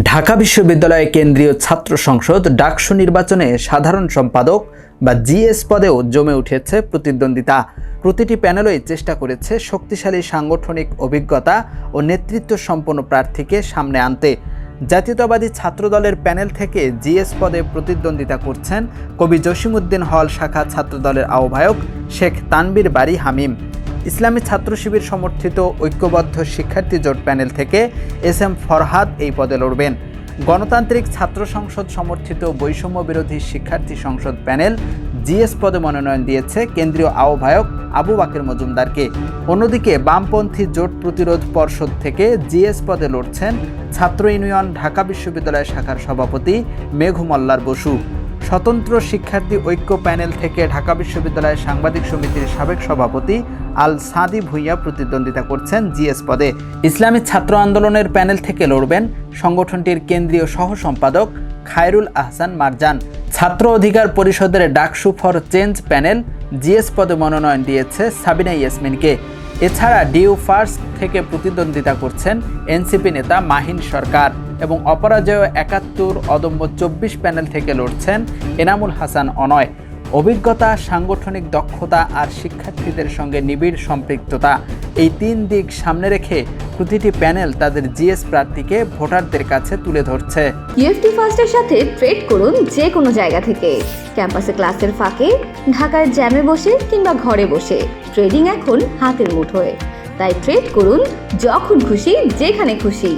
ঢাকা বিশ্ববিদ্যালয় কেন্দ্রীয় ছাত্র সংসদ ডাকসু নির্বাচনে সাধারণ সম্পাদক বা জিএস পদেও জমে উঠেছে প্রতিদ্বন্দ্বিতা। প্রতিটি প্যানেলই চেষ্টা করেছে শক্তিশালী সাংগঠনিক অভিজ্ঞতা ও নেতৃত্ব সম্পন্ন প্রার্থীকে সামনে আনতে। জাতীয়তাবাদী ছাত্রদলের প্যানেল থেকে জিএস পদে প্রতিদ্বন্দ্বিতা করছেন কবি জসিমউদ্দিন হল শাখা ছাত্রদলের আহ্বায়ক শেখ তানবীর বারী হামিম। ইসলামী ছাত্র শিবির সমর্থিত ঐক্যবদ্ধ শিক্ষার্থী জোট প্যানেল থেকে এস.এম. ফরহাদ এই পদে লড়বেন। গণতান্ত্রিক ছাত্র সংসদ সমর্থিত বৈষম্য বিরোধী শিক্ষার্থী সংসদ প্যানেল জিএস পদে মনোনয়ন দিয়েছে কেন্দ্রীয় আহ্বায়ক আবু বাকের মজুমদারকে। অন্যদিকে বামপন্থী জোট প্রতিরোধ পর্ষদ থেকে জিএস পদে লড়ছেন ছাত্র ইউনিয়ন ঢাকা বিশ্ববিদ্যালয় শাখার সভাপতি মেঘু মল্লার বসু। স্বতন্ত্র শিক্ষার্থী ঐক্য প্যানেল থেকে ঢাকা বিশ্ববিদ্যালয় সাংবাদিক সমিতির সাবেক সভাপতি আল সাদি ভুইয়া প্রতিদ্বন্দ্বিতা করছেন জিএস পদে। ইসলামী ছাত্র আন্দোলনের প্যানেল থেকে লড়বেন সংগঠনটির কেন্দ্রীয় সহ সম্পাদক খায়রুল আহসান মারজান। ছাত্র অধিকার পরিষদের DUCSU for change panel GS পদে মনোনয়ন দিয়েছে সাবিনা ইয়াসমিনকে। এছাড়া ডিউ ফার্স্ট থেকে প্রতিদ্বন্দ্বিতা করছেন এনসিপি নেতা মাহিন সরকার এবং অপরাজয় ৭১, অদম্য ২৪ প্যানেল থেকে লড়ছেন এনামুল হাসান অনয়। অভিজ্ঞতা, সাংগঠনিক দক্ষতা আর শিক্ষার্থীদের সঙ্গে নিবিড় সম্পৃক্ততা, এই তিন দিক সামনে রেখে প্রতিটি প্যানেল তাদের জিএস প্রার্থীকে ভোটারদের কাছে তুলে ধরছে। ইউএফটি ফার্স্টের সাথে ট্রেড করুন যে কোনো জায়গা থেকে। ক্যাম্পাসে ক্লাসের ফাঁকে, ঢাকার জ্যামে বসে কিংবা ঘরে বসে, ট্রেডিং এখন হাতের মুঠোয়। তাই ট্রেড করুন যখন খুশি, যেখানে খুশি।